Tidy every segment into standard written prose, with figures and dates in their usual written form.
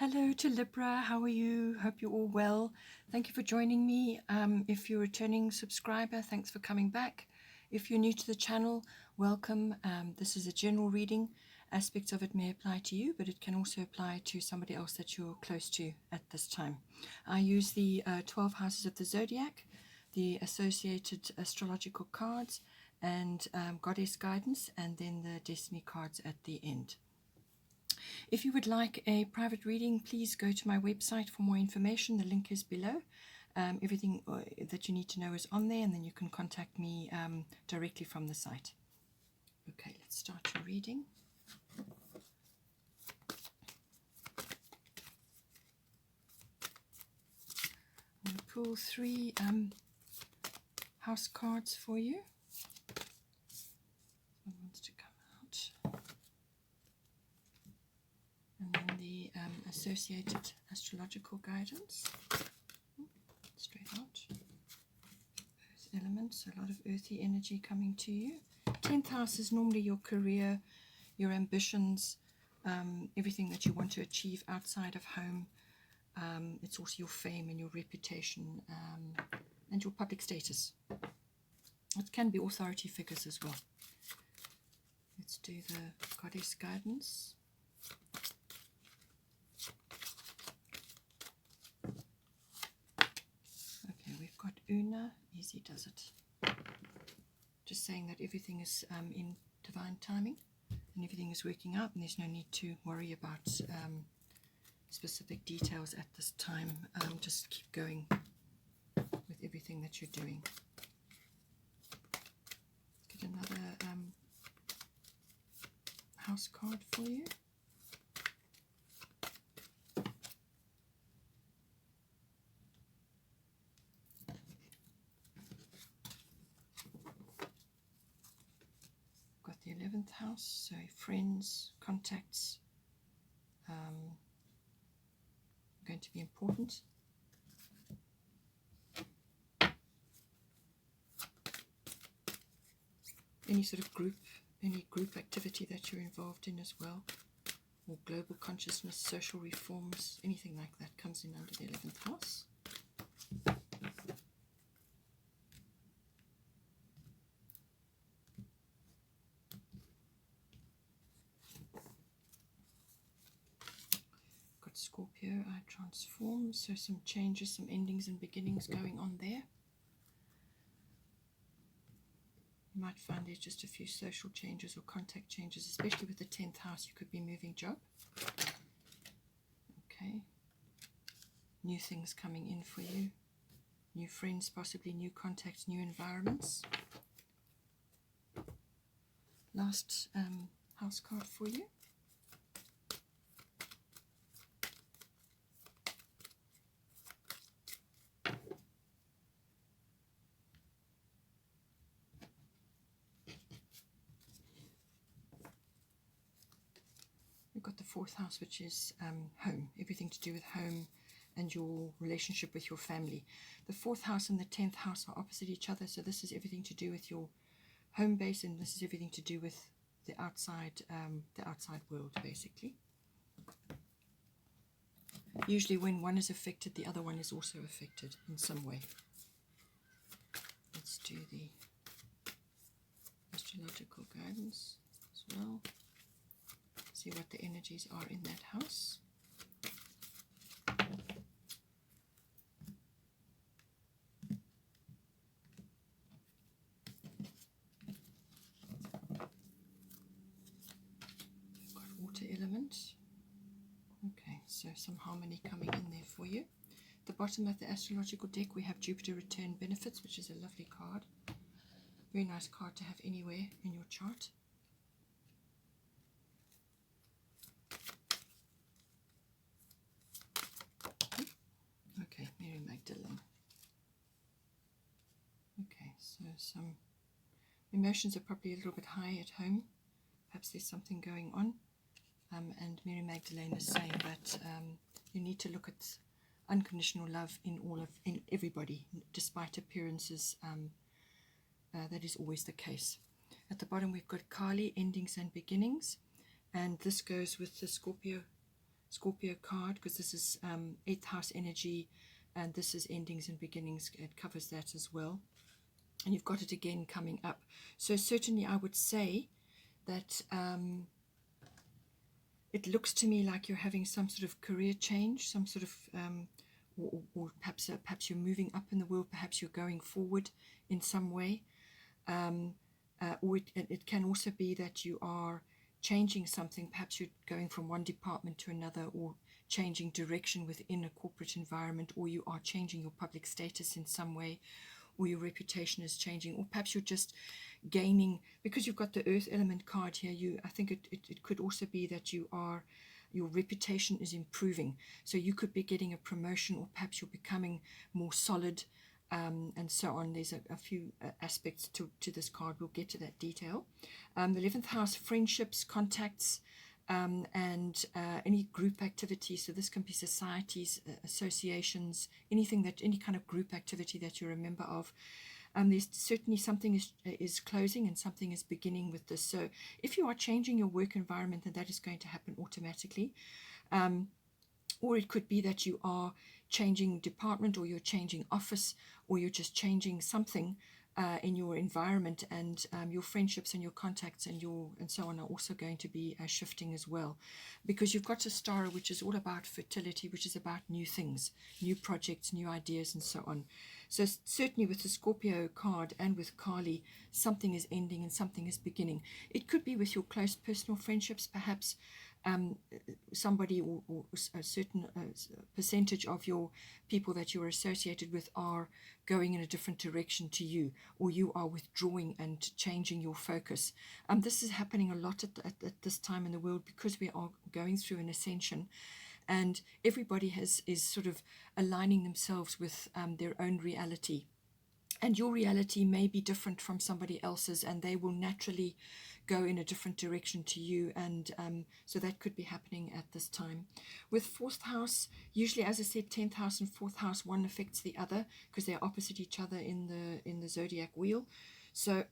Hello to Libra, how are you? Hope you're all well. Thank you for joining me. If you're a returning subscriber, thanks for coming back. If you're new to the channel, welcome. This is a general reading. Aspects of it may apply to you, but it can also apply to somebody else that you're close to at this time. I use the 12 houses of the zodiac, the associated astrological cards, and goddess guidance, and then the destiny cards at the end. If you would like a private reading, please go to my website for more information. The link is below. Everything that you need to know is on there, and then you can contact me directly from the site. Okay, let's start your reading. I'm going to pull 3 house cards for you. One wants to come out. And then the associated astrological guidance. Straight out. Earth elements, a lot of earthy energy coming to you. 10th house is normally your career, your ambitions, everything that you want to achieve outside of home. It's also your fame and your reputation and your public status. It can be authority figures as well. Let's do the goddess guidance. Okay, we've got Una, easy does it. Just saying that everything is in divine timing and everything is working out, and there's no need to worry about specific details at this time. Just keep going with everything that you're doing. Let's get another house card for you. Got the 11th house, so friends, contacts, going to be important. Any sort of group, any group activity that you're involved in as well, or global consciousness, social reforms, anything like that comes in under the 11th house. Got Scorpio, I transform, so some changes, some endings and beginnings going on there. You might find there's just a few social changes or contact changes, especially with the 10th house. You could be moving job. Okay. New things coming in for you. New friends, possibly new contacts, new environments. Last house card for you. We've got the 4th house, which is home, everything to do with home and your relationship with your family. The 4th house and the 10th house are opposite each other, so this is everything to do with your home base, and this is everything to do with the outside world, basically. Usually when one is affected, the other one is also affected in some way. Let's do the astrological guidance as well. See what the energies are in that house. We've got water element. Okay, so some harmony coming in there for you. At the bottom of the astrological deck we have Jupiter return benefits, which is a lovely card. Very nice card to have anywhere in your chart. Okay, Mary Magdalene. Okay, so some emotions are probably a little bit high at home. Perhaps there's something going on. And Mary Magdalene is saying that you need to look at unconditional love in everybody, despite appearances. That is always the case. At the bottom we've got Kali, endings and beginnings, and this goes with the Scorpio Scorpio card, because this is 8th house energy, and this is endings and beginnings. It covers that as well. And you've got it again coming up. So certainly I would say that it looks to me like you're having some sort of career change, some sort of, or perhaps you're moving up in the world, perhaps you're going forward in some way. Or it can also be that you are changing something. Perhaps you're going from one department to another, or changing direction within a corporate environment, or you are changing your public status in some way, or your reputation is changing, or perhaps you're just gaining, because you've got the earth element card here. I think it could also be that your reputation is improving. So you could be getting a promotion, or perhaps you're becoming more solid, and so on. There's a few aspects to this card. We'll get to that detail. The 11th house, friendships, contacts, and any group activity. So this can be societies, associations, any kind of group activity that you're a member of. There's certainly something is closing and something is beginning with this. So if you are changing your work environment, then that is going to happen automatically. Or it could be that you are changing department, or you're changing office, or you're just changing something in your environment, and your friendships and your contacts and so on are also going to be shifting as well, because you've got a star, which is all about fertility, which is about new things, new projects, new ideas, and so on. So certainly with the Scorpio card and with Kali, something is ending and something is beginning. It could be with your close personal friendships, perhaps. Somebody or a certain percentage of your people that you're associated with are going in a different direction to you, or you are withdrawing and changing your focus. This is happening a lot at this time in the world, because we are going through an ascension, and everybody is sort of aligning themselves with their own reality. And your reality may be different from somebody else's, and they will naturally go in a different direction to you. And so that could be happening at this time. With 4th house, usually, as I said, 10th house and 4th house, one affects the other because they're opposite each other in the zodiac wheel. So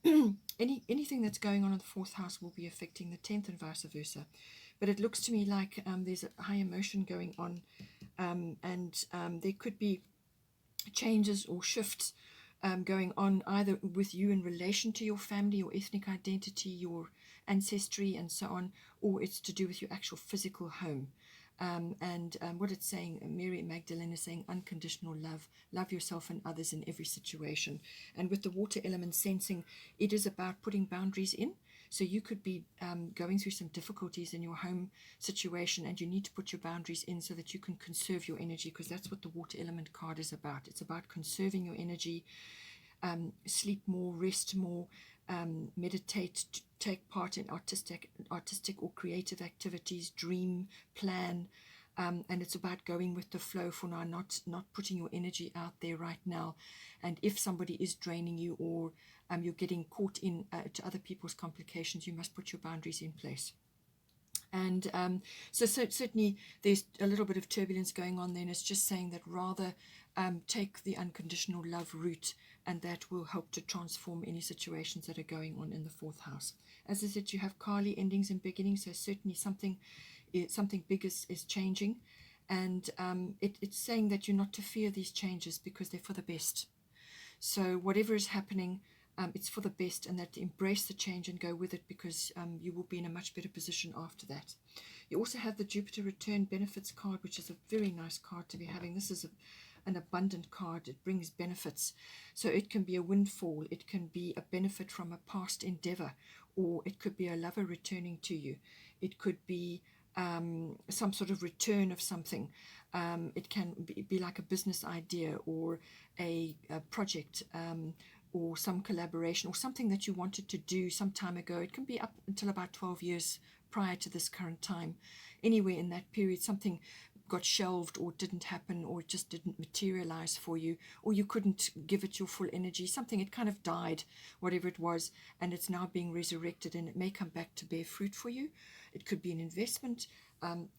anything that's going on in the 4th house will be affecting the 10th and vice versa. But it looks to me like there's a high emotion going on, and there could be changes or shifts going on, either with you in relation to your family, your ethnic identity, your ancestry, and so on, or it's to do with your actual physical home. And what it's saying, Mary Magdalene is saying unconditional love yourself and others in every situation. And with the water element sensing, it is about putting boundaries in. So you could be going through some difficulties in your home situation, and you need to put your boundaries in so that you can conserve your energy, because that's what the water element card is about. It's about conserving your energy, sleep more, rest more, meditate, take part in artistic or creative activities, dream, plan, and it's about going with the flow for now, not putting your energy out there right now. And if somebody is draining you, or you're getting caught in to other people's complications, you must put your boundaries in place. And so certainly there's a little bit of turbulence going on then. It's just saying that rather take the unconditional love route, and that will help to transform any situations that are going on in the 4th house. As I said, you have Kali, endings and beginnings, so certainly something big is changing, and it's saying that you're not to fear these changes, because they're for the best. So whatever is happening, it's for the best, and that to embrace the change and go with it, because you will be in a much better position after that. You also have the Jupiter return benefits card, which is a very nice card to be having. This is an abundant card. It brings benefits. So it can be a windfall, it can be a benefit from a past endeavor, or it could be a lover returning to you. It could be some sort of return of something. It can be like a business idea, or a project, or some collaboration, or something that you wanted to do some time ago. It can be up until about 12 years prior to this current time. Anywhere in that period, something got shelved, or didn't happen, or it just didn't materialize for you, or you couldn't give it your full energy. Something, it kind of died, whatever it was, and it's now being resurrected, and it may come back to bear fruit for you. It could be an investment.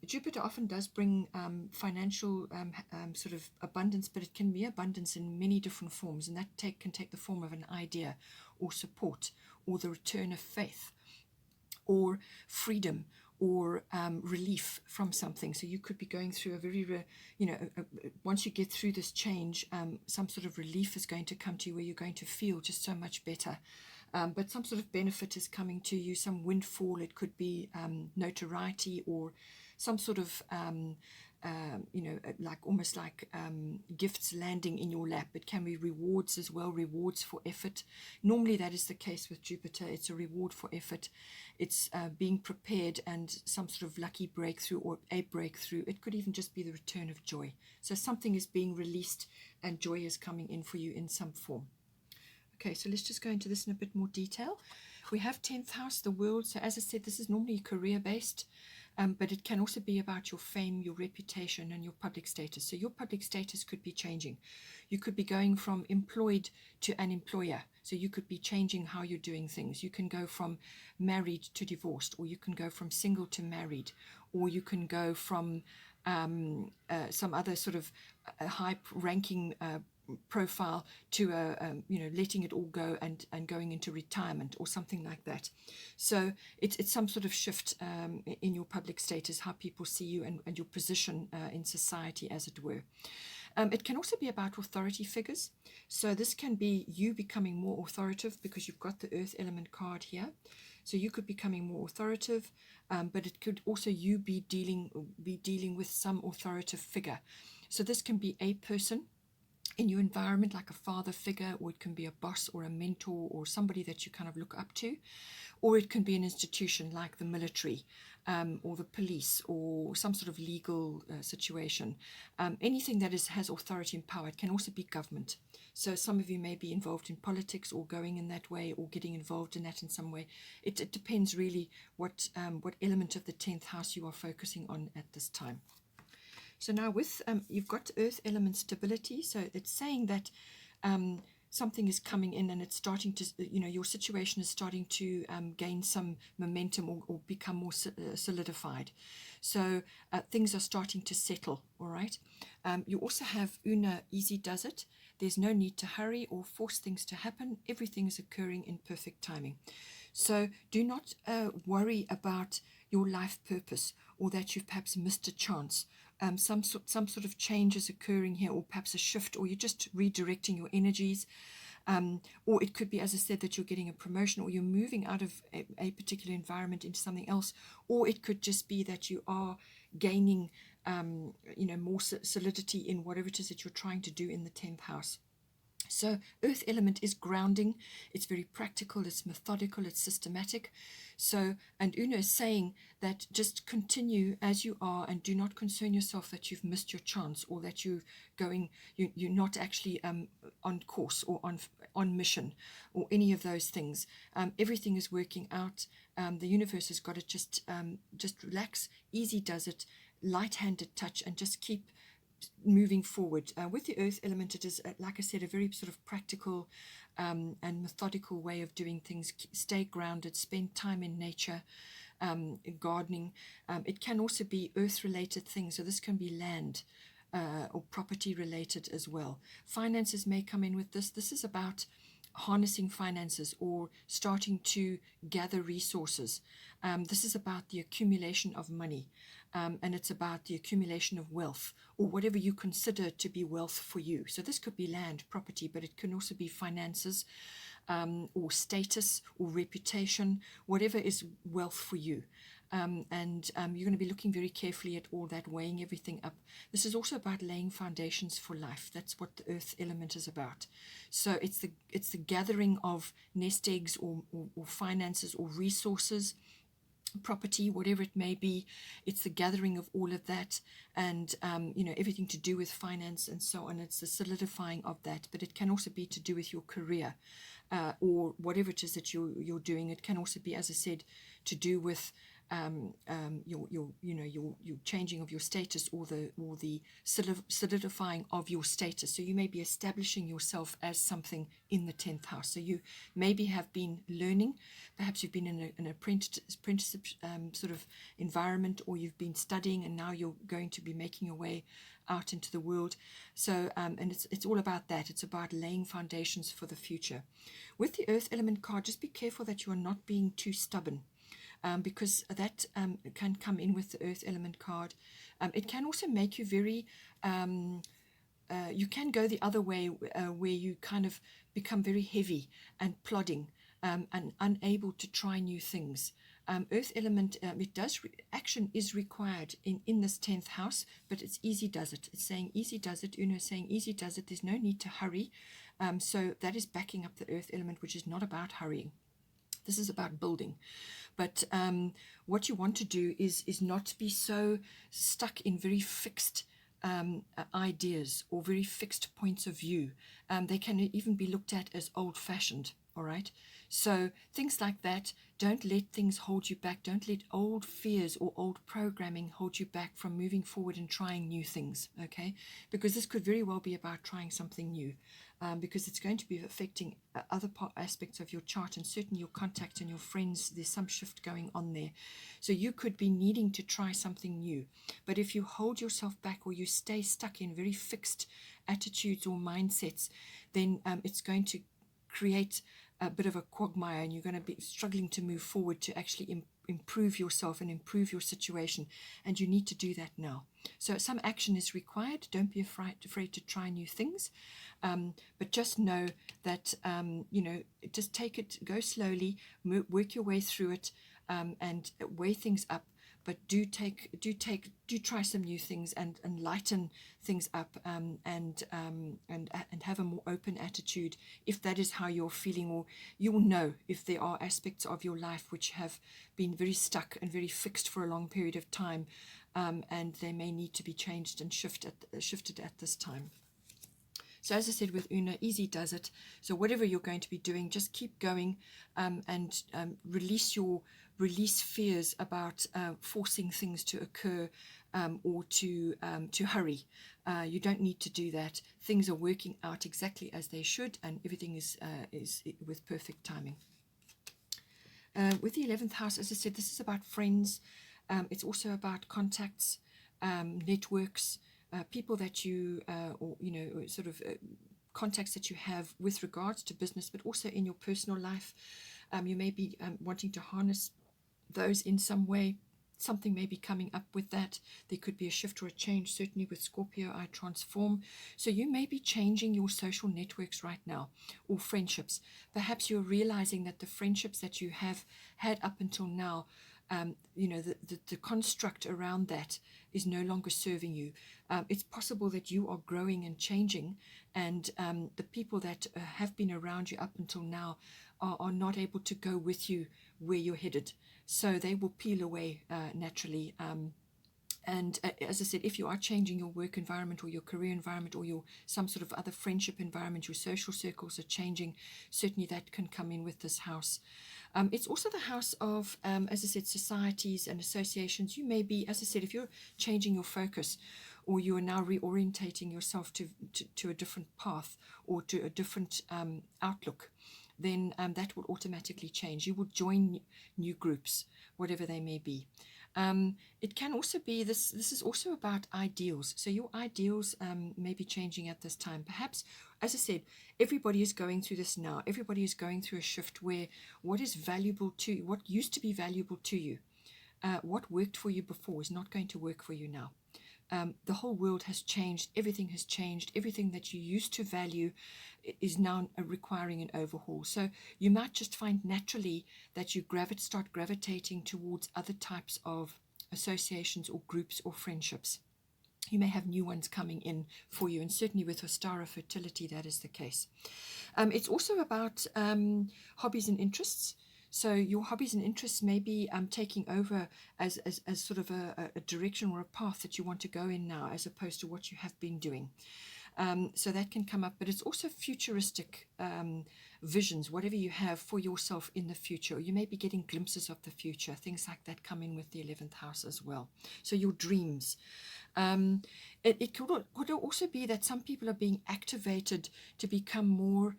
Jupiter often does bring financial sort of abundance, but it can be abundance in many different forms, and that can take the form of an idea, or support, or the return of faith, or freedom, or relief from something. So you could be going through a very, once you get through this change, some sort of relief is going to come to you where you're going to feel just so much better. But some sort of benefit is coming to you, some windfall. It could be notoriety or some sort of, like almost like gifts landing in your lap. It can be rewards as well, rewards for effort. Normally that is the case with Jupiter. It's a reward for effort. It's being prepared and some sort of lucky breakthrough or a breakthrough. It could even just be the return of joy. So something is being released and joy is coming in for you in some form. Okay, so let's just go into this in a bit more detail. We have 10th house, the world. So as I said, this is normally career-based, but it can also be about your fame, your reputation, and your public status. So your public status could be changing. You could be going from employed to an employer. So you could be changing how you're doing things. You can go from married to divorced, or you can go from single to married, or you can go from some other sort of high-ranking profile to letting it all go and going into retirement or something like that. So it's some sort of shift in your public status, how people see you and your position in society, as it were. It can also be about authority figures. So this can be you becoming more authoritative because you've got the earth element card here. So you could be becoming more authoritative, but it could also you be dealing with some authoritative figure. So this can be a person in your environment, like a father figure, or it can be a boss or a mentor or somebody that you kind of look up to, or it can be an institution like the military or the police or some sort of legal situation. Anything that has authority and power. It can also be government. So some of you may be involved in politics or going in that way or getting involved in that in some way. It depends really what element of the 10th house you are focusing on at this time. So now with, you've got earth element stability. So it's saying that something is coming in and it's starting to, your situation is starting to gain some momentum or become more solidified. So things are starting to settle, all right? You also have Una, easy does it. There's no need to hurry or force things to happen. Everything is occurring in perfect timing. So do not worry about your life purpose or that you've perhaps missed a chance. Some sort of change is occurring here, or perhaps a shift, or you're just redirecting your energies. Or it could be, as I said, that you're getting a promotion or you're moving out of a particular environment into something else. Or it could just be that you are gaining, more solidity in whatever it is that you're trying to do in the 10th house. So earth element is grounding. It's very practical, it's methodical, it's systematic. So, and Una is saying that just continue as you are and do not concern yourself that you've missed your chance or that you're not actually on course or on mission or any of those things. Everything is working out. The universe has got it. Just relax, easy does it, light-handed touch, and just keep moving forward. With the earth element, it is, like I said, a very sort of practical and methodical way of doing things. Stay grounded, spend time in nature, gardening. It can also be earth-related things, so this can be land or property related as well. Finances may come in with this. This is about harnessing finances or starting to gather resources. This is about the accumulation of money, and it's about the accumulation of wealth or whatever you consider to be wealth for you. So this could be land, property, but it can also be finances or status or reputation, whatever is wealth for you. And you're going to be looking very carefully at all that, weighing everything up. This is also about laying foundations for life. That's what the earth element is about. So it's the gathering of nest eggs or finances or resources, property, whatever it may be. It's the gathering of all of that, and everything to do with finance and so on. It's the solidifying of that, but it can also be to do with your career or whatever it is that you're doing. It can also be, as I said, to do with your changing of your status or the solidifying of your status. So you may be establishing yourself as something in the 10th house. So you maybe have been learning, perhaps you've been in an apprenticeship sort of environment, or you've been studying and now you're going to be making your way out into the world. So and it's all about that. It's about laying foundations for the future. With the earth element card, just be careful that you are not being too stubborn. because that can come in with the earth element card. It can also make you very, you can go the other way, where you kind of become very heavy and plodding, and unable to try new things. Earth element, it does, action is required in this 10th house, but it's easy does it. It's saying easy does it. Uno is saying easy does it. There's no need to hurry. So that is backing up the earth element, which is not about hurrying. This is about building. But what you want to do is not be so stuck in very fixed ideas or very fixed points of view. They can even be looked at as old-fashioned. All right. So things like that, don't let things hold you back. Don't let old fears or old programming hold you back from moving forward and trying new things. Okay. Because this could very well be about trying something new, because it's going to be affecting other aspects of your chart, and certainly your contact and your friends. There's some shift going on there. So you could be needing to try something new. But if you hold yourself back, or you stay stuck in very fixed attitudes or mindsets, then it's going to create a bit of a quagmire, and you're going to be struggling to move forward to actually improve yourself and improve your situation. And you need to do that now. So some action is required. Don't be afraid to try new things. But just know that, just take it, go slowly, work your way through it, and weigh things up. But do try some new things, and lighten things up, and have a more open attitude, if that is how you're feeling. Or you will know if there are aspects of your life which have been very stuck and very fixed for a long period of time, and they may need to be changed and shifted at this time. So as I said with Una, easy does it. So whatever you're going to be doing, just keep going, and release fears about forcing things to occur, or to hurry. You don't need to do that. Things are working out exactly as they should, and everything is with perfect timing. With the 11th house, as I said, this is about friends. It's also about contacts, networks, people that you, contacts that you have with regards to business, but also in your personal life. You may be wanting to harness those in some way. Something may be coming up with that. There could be a shift or a change, certainly with Scorpio, I transform. So you may be changing your social networks right now, or friendships. Perhaps you're realizing that the friendships that you have had up until now, the construct around that is no longer serving you. It's possible that you are growing and changing, and the people that have been around you up until now are not able to go with you where you're headed. So they will peel away naturally. And as I said, if you are changing your work environment, or your career environment, or your some sort of other friendship environment, your social circles are changing, certainly that can come in with this house. It's also the house of, as I said, societies and associations. You may be, as I said, if you're changing your focus, or you are now reorientating yourself to a different path, or to a different outlook, then that will automatically change. You will join new groups, whatever they may be. It can also be, this is also about ideals. So your ideals may be changing at this time. Perhaps, as I said, everybody is going through this now. Everybody is going through a shift where what is valuable to you, what used to be valuable to you, what worked for you before is not going to work for you now. The whole world has changed. Everything has changed. Everything that you used to value is now requiring an overhaul. So you might just find naturally that you start gravitating towards other types of associations or groups or friendships. You may have new ones coming in for you, and certainly with Ostara fertility, that is the case. It's also about hobbies and interests. So your hobbies and interests may be taking over as sort of a direction or a path that you want to go in now, as opposed to what you have been doing. So that can come up, but it's also futuristic visions, whatever you have for yourself in the future. You may be getting glimpses of the future, things like that come in with the 11th house as well. So your dreams. It could also be that some people are being activated to become more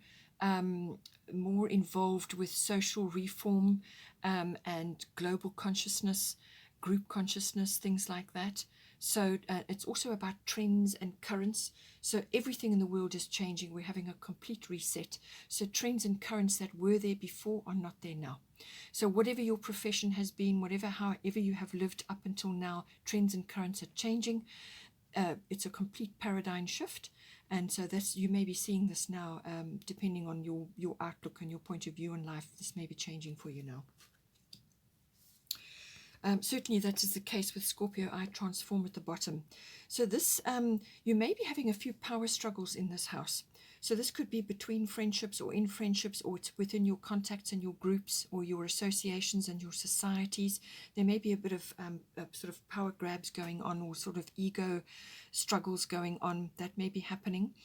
involved with social reform, and global consciousness, group consciousness, things like that. So it's also about trends and currents. So everything in the world is changing. We're having a complete reset. So trends and currents that were there before are not there now. So whatever your profession has been, however you have lived up until now, trends and currents are changing. It's a complete paradigm shift. And so you may be seeing this now, depending on your outlook and your point of view in life. This may be changing for you now. Certainly that is the case with Scorpio. I transform at the bottom. So this, you may be having a few power struggles in this house. So this could be between friendships or in friendships, or it's within your contacts and your groups or your associations and your societies. There may be a bit of sort of power grabs going on, or sort of ego struggles going on that may be happening.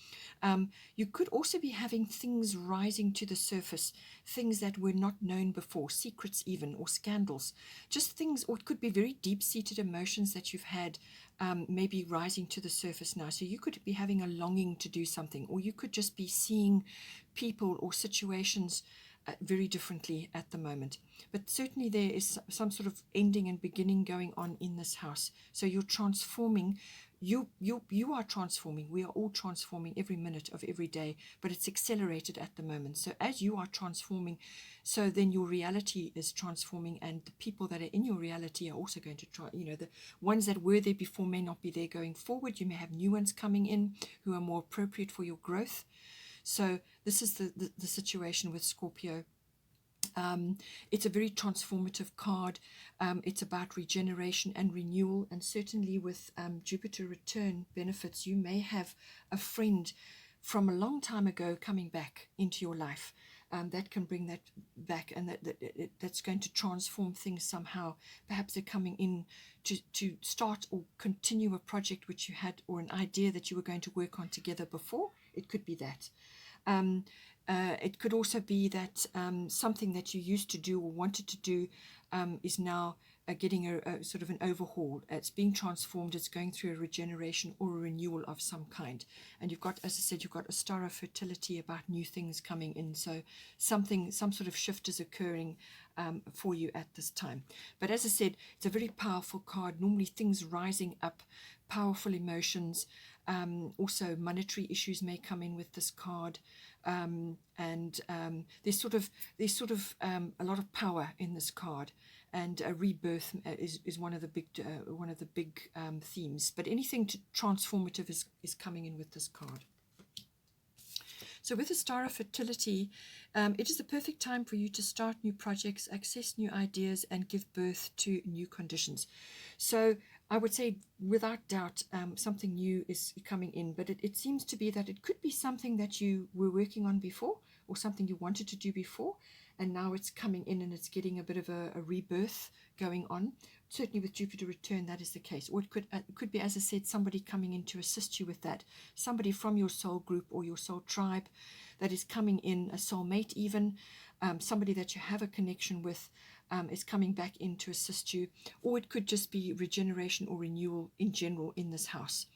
You could also be having things rising to the surface, things that were not known before, secrets even, or scandals, just things, or it could be very deep-seated emotions that you've had, maybe rising to the surface now. So you could be having a longing to do something, or you could just be seeing people or situations very differently at the moment. But certainly there is some sort of ending and beginning going on in this house. So you're transforming. You are transforming. We are all transforming every minute of every day, but it's accelerated at the moment. So as you are transforming, so then your reality is transforming, and the people that are in your reality are also going to try, the ones that were there before may not be there going forward. You may have new ones coming in who are more appropriate for your growth. So this is the situation with Scorpio. It's a very transformative card. It's about regeneration and renewal, and certainly with Jupiter return benefits, you may have a friend from a long time ago coming back into your life. That can bring that back, and that's going to transform things somehow. Perhaps they're coming in to start or continue a project which you had, or an idea that you were going to work on together before. It could be that. It could also be that something that you used to do or wanted to do is now getting a sort of an overhaul. It's being transformed. It's going through a regeneration or a renewal of some kind. And you've got, as I said, you've got a star of fertility about new things coming in. So some sort of shift is occurring for you at this time. But as I said, it's a very powerful card. Normally things rising up, powerful emotions. Also monetary issues may come in with this card. There's sort of a lot of power in this card, and a rebirth is one of the big themes. But anything transformative is coming in with this card. So with the star of fertility, it is the perfect time for you to start new projects, access new ideas, and give birth to new conditions. So I would say, without doubt, something new is coming in, but it seems to be that it could be something that you were working on before, or something you wanted to do before, and now it's coming in and it's getting a bit of a rebirth going on. Certainly with Jupiter return, that is the case. Or it could be, as I said, somebody coming in to assist you with that, somebody from your soul group or your soul tribe that is coming in, a soulmate even, somebody that you have a connection with, is coming back in to assist you. Or it could just be regeneration or renewal in general in this house.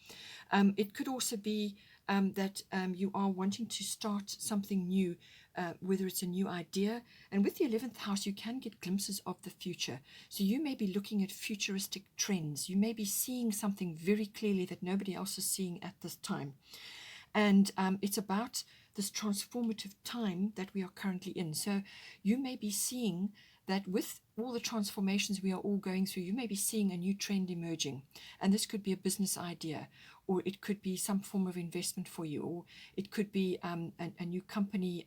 It could also be that you are wanting to start something new, whether it's a new idea. And with the 11th house, you can get glimpses of the future. So you may be looking at futuristic trends. You may be seeing something very clearly that nobody else is seeing at this time. And it's about this transformative time that we are currently in. So you may be seeing that with all the transformations we are all going through, you may be seeing a new trend emerging. And this could be a business idea, or it could be some form of investment for you, or it could be a new company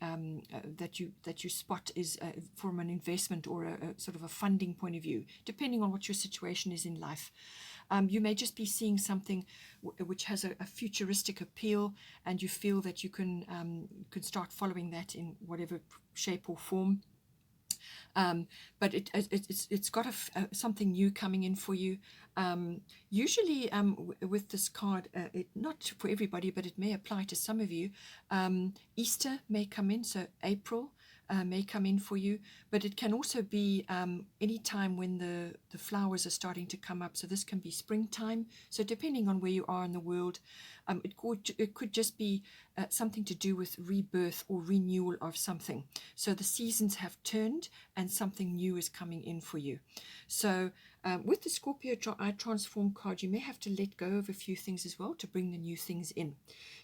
that you spot is from an investment or a sort of a funding point of view, depending on what your situation is in life. You may just be seeing something which has a futuristic appeal, and you feel that you can start following that in whatever shape or form. But it's got something new coming in for you. Usually with this card, not for everybody, but it may apply to some of you. Easter may come in, so April may come in for you, but it can also be any time when the flowers are starting to come up. So this can be springtime. So depending on where you are in the world, it could just be something to do with rebirth or renewal of something. So the seasons have turned and something new is coming in for you. So with the Scorpio I Transform card, you may have to let go of a few things as well to bring the new things in.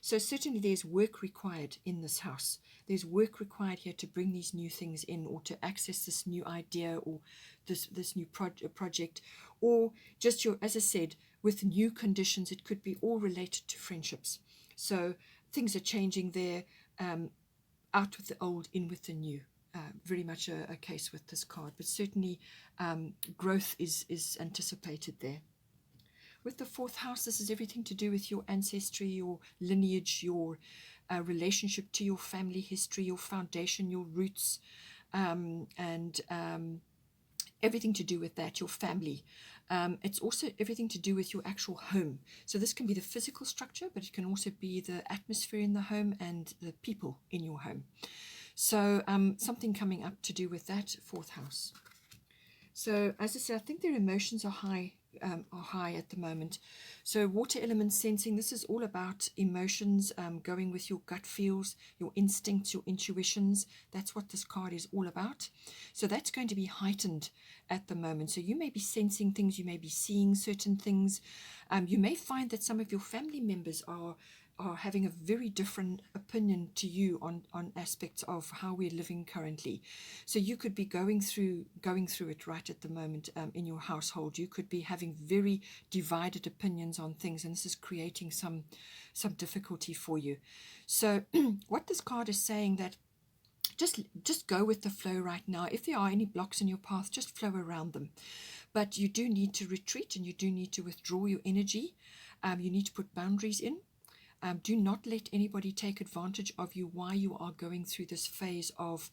So certainly there's work required in this house. There's work required here to bring these new things in, or to access this new idea, or this new project, or just your, as I said, with new conditions. It could be all related to friendships. So things are changing there, out with the old, in with the new. Very much a case with this card, but certainly growth is anticipated there. With the fourth house, this is everything to do with your ancestry, your lineage, your relationship to your family history, your foundation, your roots, and everything to do with that, your family. It's also everything to do with your actual home. So this can be the physical structure, but it can also be the atmosphere in the home and the people in your home. So something coming up to do with that fourth house. So as I said, I think their emotions are high at the moment. So water element sensing, this is all about emotions, going with your gut feels, your instincts, your intuitions. That's what this card is all about. So that's going to be heightened at the moment. So you may be sensing things, you may be seeing certain things. You may find that some of your family members are having a very different opinion to you on aspects of how we're living currently. So you could be going through it right at the moment in your household. You could be having very divided opinions on things, and this is creating some difficulty for you. So what this card is saying, that just go with the flow right now. If there are any blocks in your path, just flow around them. But you do need to retreat, and you do need to withdraw your energy. You need to put boundaries in. Do not let anybody take advantage of you while you are going through this phase of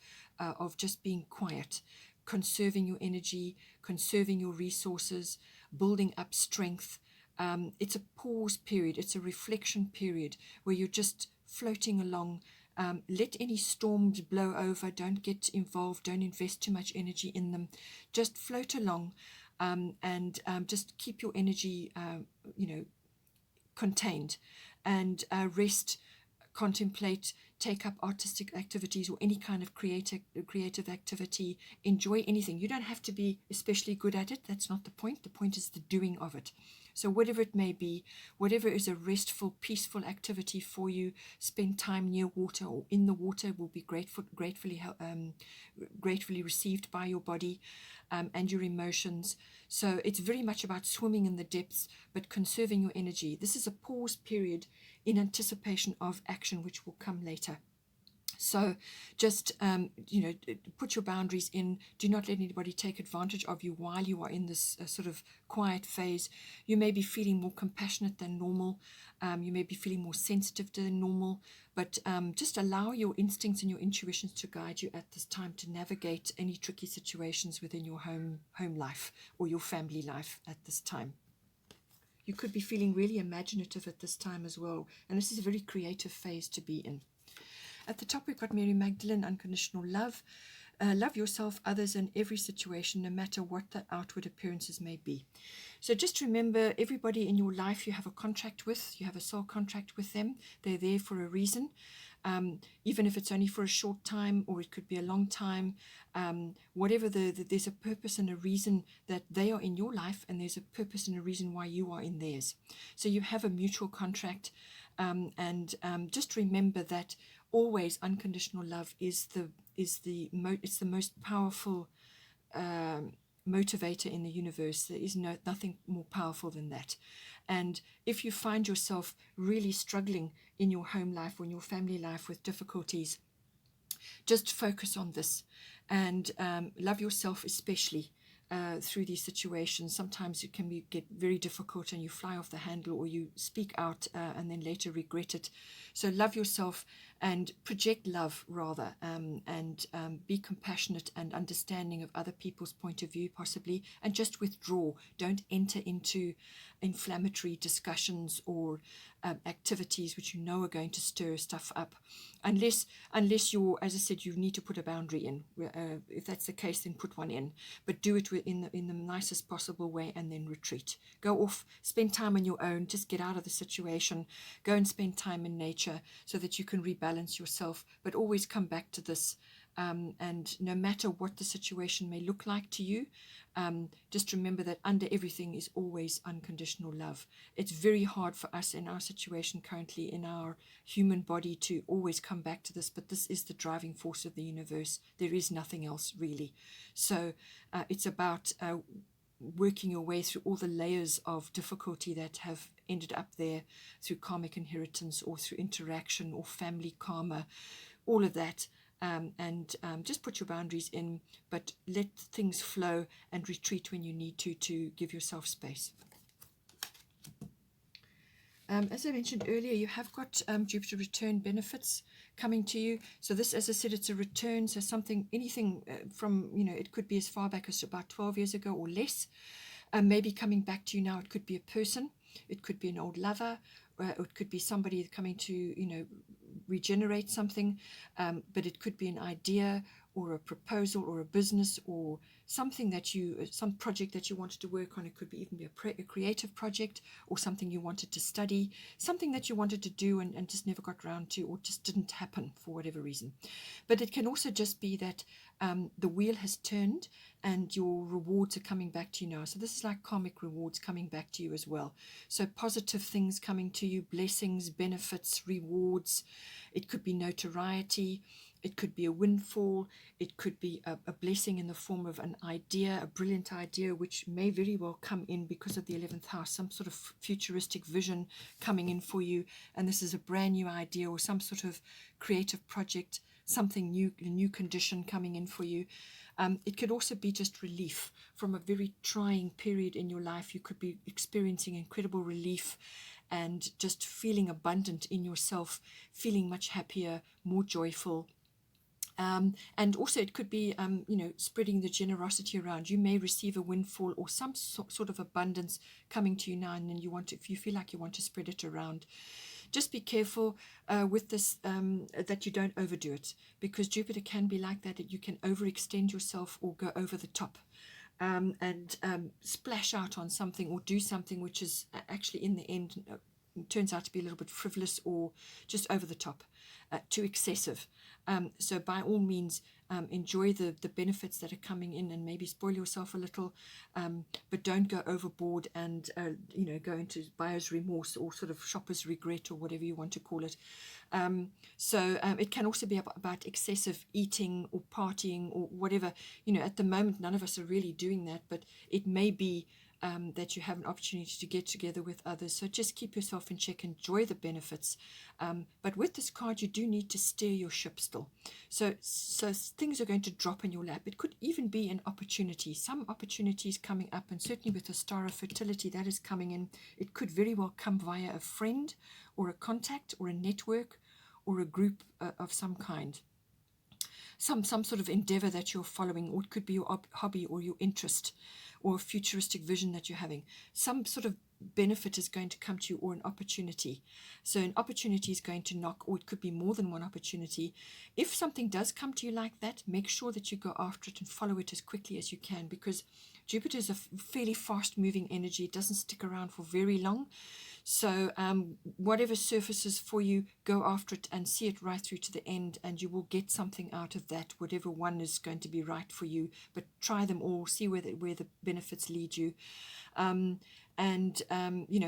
just being quiet, conserving your energy, conserving your resources, building up strength. It's a pause period. It's a reflection period where you're just floating along. Let any storms blow over. Don't get involved. Don't invest too much energy in them. Just float along, and just keep your energy, contained, and rest, contemplate, take up artistic activities or any kind of creative activity. Enjoy anything. You don't have to be especially good at it. That's not the point. The point is the doing of it. So whatever it may be, whatever is a restful, peaceful activity for you, spend time near water or in the water, will be gratefully received by your body and your emotions. So it's very much about swimming in the depths, but conserving your energy. This is a pause period in anticipation of action, which will come later. So just, put your boundaries in. Do not let anybody take advantage of you while you are in this sort of quiet phase. You may be feeling more compassionate than normal. You may be feeling more sensitive than normal, but just allow your instincts and your intuitions to guide you at this time to navigate any tricky situations within your home life or your family life at this time. You could be feeling really imaginative at this time as well, and this is a very creative phase to be in. At the top, we've got Mary Magdalene, unconditional love. Love yourself, others, and every situation, no matter what the outward appearances may be. So just remember, everybody in your life you have a contract with, you have a soul contract with them. They're there for a reason, even if it's only for a short time, or it could be a long time. Whatever there's a purpose and a reason that they are in your life, and there's a purpose and a reason why you are in theirs. So you have a mutual contract, and just remember that always unconditional love is the most powerful motivator in the universe. There is nothing more powerful than that. And if you find yourself really struggling in your home life or in your family life with difficulties, just focus on this and love yourself, especially through these situations. Sometimes it can get very difficult and you fly off the handle, or you speak out and then later regret it. So love yourself and project love rather, and be compassionate and understanding of other people's point of view possibly, and just withdraw. Don't enter into inflammatory discussions or activities which you know are going to stir stuff up, unless you're, as I said, you need to put a boundary in. If that's the case, then put one in, but do it in the nicest possible way, and then retreat. Go off, spend time on your own, just get out of the situation, go and spend time in nature so that you can rebalance yourself, but always come back to this. And no matter what the situation may look like to you, just remember that under everything is always unconditional love. It's very hard for us in our situation currently, in our human body, to always come back to this, but this is the driving force of the universe. There is nothing else really. So it's about working your way through all the layers of difficulty that have ended up there through karmic inheritance or through interaction or family karma, all of that. And just put your boundaries in, but let things flow and retreat when you need to give yourself space. As I mentioned earlier, you have got Jupiter return benefits coming to you. So this, as I said, it's a return. So anything from, it could be as far back as about 12 years ago or less, maybe coming back to you now. It could be a person, it could be an old lover, it could be somebody coming to, regenerate something, but it could be an idea or a proposal or a business or something that some project that you wanted to work on. It could be even be a creative project or something you wanted to study, something that you wanted to do and just never got around to, or just didn't happen for whatever reason. But it can also just be that the wheel has turned and your rewards are coming back to you now. So this is like karmic rewards coming back to you as well. So positive things coming to you, blessings, benefits, rewards. It could be notoriety. It could be a windfall. It could be a blessing in the form of an idea, a brilliant idea, which may very well come in because of the 11th house, some sort of futuristic vision coming in for you. And this is a brand new idea or some sort of creative project, something new, a new condition coming in for you. It could also be just relief from a very trying period in your life. You could be experiencing incredible relief and just feeling abundant in yourself, feeling much happier, more joyful. And also it could be, spreading the generosity around. You may receive a windfall or some sort of abundance coming to you now, and then if you feel like you want to spread it around. Just be careful with this, that you don't overdo it, because Jupiter can be like that. You can overextend yourself or go over the top and splash out on something or do something which is actually in the end turns out to be a little bit frivolous or just over the top, too excessive. So by all means, enjoy the benefits that are coming in and maybe spoil yourself a little, but don't go overboard and go into buyer's remorse or sort of shopper's regret or whatever you want to call it. So it can also be about excessive eating or partying or whatever. At the moment, none of us are really doing that, but it may be that you have an opportunity to get together with others. So just keep yourself in check, enjoy the benefits. But with this card, you do need to steer your ship still. So things are going to drop in your lap. It could even be an opportunity, some opportunities coming up, and certainly with the star of fertility that is coming in, it could very well come via a friend or a contact or a network or a group of some kind. Some sort of endeavor that you're following, or it could be your hobby or your interest or a futuristic vision that you're having. Some sort of benefit is going to come to you, or an opportunity. So an opportunity is going to knock, or it could be more than one opportunity. If something does come to you like that, make sure that you go after it and follow it as quickly as you can, because Jupiter is a fairly fast moving energy. It doesn't stick around for very long. So whatever surfaces for you, go after it and see it right through to the end, and you will get something out of that, whatever one is going to be right for you. But try them all, see where the benefits lead you, and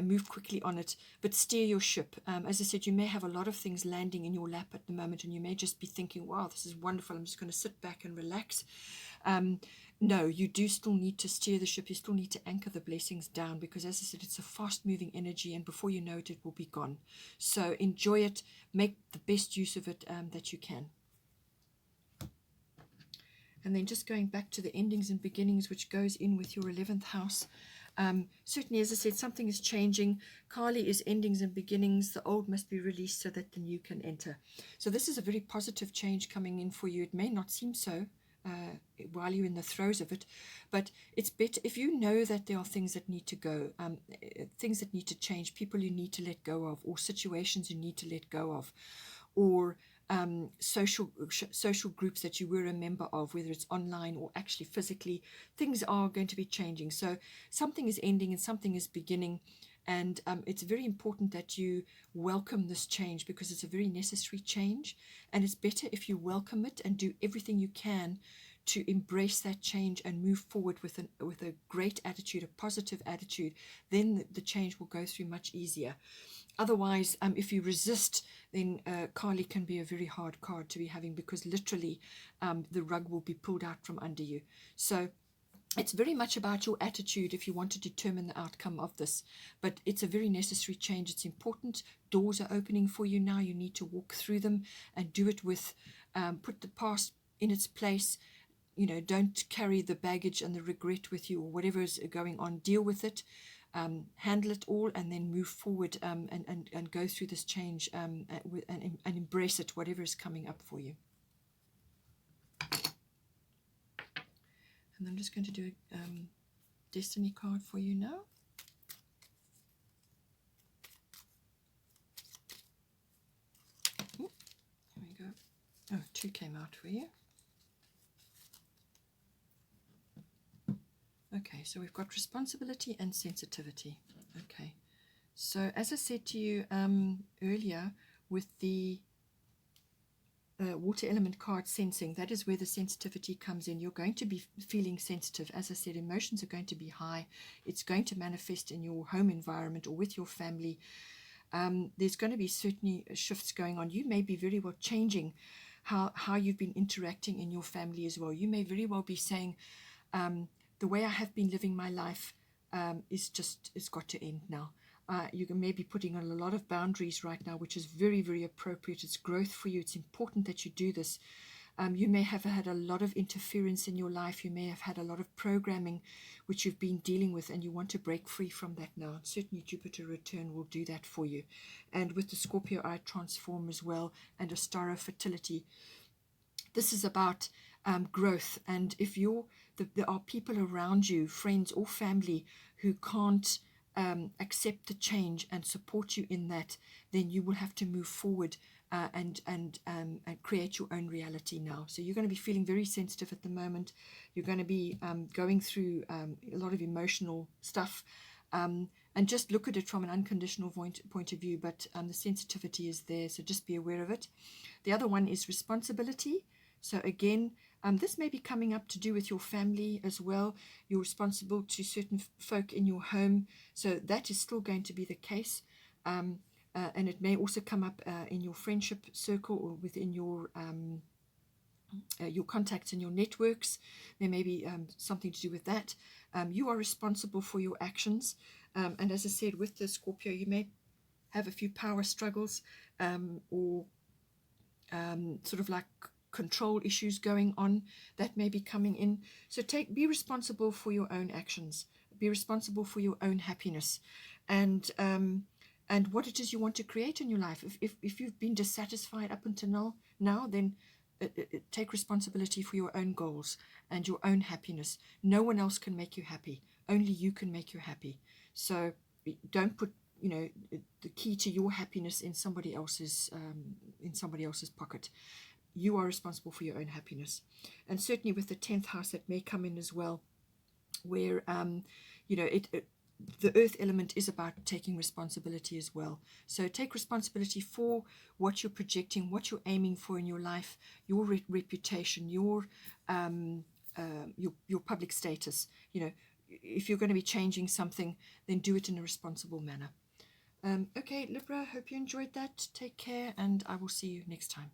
move quickly on it, but steer your ship. As I said, you may have a lot of things landing in your lap at the moment, and you may just be thinking, wow, this is wonderful, I'm just going to sit back and relax. No, you do still need to steer the ship. You still need to anchor the blessings down, because as I said, it's a fast moving energy, and before you know it, it will be gone. So enjoy it, make the best use of it that you can. And then just going back to the endings and beginnings, which goes in with your 11th house. Certainly, as I said, something is changing. Kali is endings and beginnings. The old must be released so that the new can enter. So this is a very positive change coming in for you. It may not seem so while you're in the throes of it, but it's better if you know that there are things that need to go, things that need to change, people you need to let go of, or situations you need to let go of, or social groups that you were a member of, whether it's online or actually physically. Things are going to be changing. So something is ending and something is beginning. And it's very important that you welcome this change, because it's a very necessary change. And it's better if you welcome it and do everything you can to embrace that change and move forward with a great attitude, a positive attitude. Then the change will go through much easier. Otherwise, if you resist, then Kali can be a very hard card to be having, because literally the rug will be pulled out from under you. So it's very much about your attitude if you want to determine the outcome of this. But it's a very necessary change. It's important. Doors are opening for you now. You need to walk through them and do it with, put the past in its place. You know, don't carry the baggage and the regret with you, or whatever is going on. Deal with it. Handle it all, and then move forward and go through this change and embrace it, whatever is coming up for you. And I'm just going to do a destiny card for you now. Ooh, here we go. Oh, 2 came out for you. Okay, so we've got responsibility and sensitivity. Okay, so as I said to you earlier, with the water element card, sensing, that is where the sensitivity comes in. You're going to be feeling sensitive. As I said, emotions are going to be high. It's going to manifest in your home environment or with your family. There's going to be certainly shifts going on. You may be very well changing how you've been interacting in your family as well. You may very well be saying, the way I have been living my life it's got to end now. You may be putting on a lot of boundaries right now, which is very, very appropriate. It's growth for you. It's important that you do this. You may have had a lot of interference in your life. You may have had a lot of programming which you've been dealing with, and you want to break free from that now. Certainly Jupiter return will do that for you. And with the Scorpio I transform as well, and Astaro fertility, this is about growth. And if there are people around you, friends or family, who can't accept the change and support you in that, then you will have to move forward and create your own reality now. So you're going to be feeling very sensitive at the moment. You're going to be going through a lot of emotional stuff, and just look at it from an unconditional point of view. But the sensitivity is there, so just be aware of it. The other one is responsibility. So again, this may be coming up to do with your family as well. You're responsible to certain folk in your home, so that is still going to be the case. And it may also come up in your friendship circle or within your contacts and your networks. There may be something to do with that. You are responsible for your actions. And as I said, with the Scorpio, you may have a few power struggles or sort of like control issues going on that may be coming in. So be responsible for your own actions. Be responsible for your own happiness, and what it is you want to create in your life. If you've been dissatisfied up until now, then take responsibility for your own goals and your own happiness. No one else can make you happy. Only you can make you happy. So don't put the key to your happiness in somebody else's pocket. You are responsible for your own happiness. And certainly with the 10th house, that may come in as well, where the earth element is about taking responsibility as well. So take responsibility for what you're projecting, what you're aiming for in your life, your reputation, your public status. If you're going to be changing something, then do it in a responsible manner. Okay, Libra, hope you enjoyed that. Take care, and I will see you next time.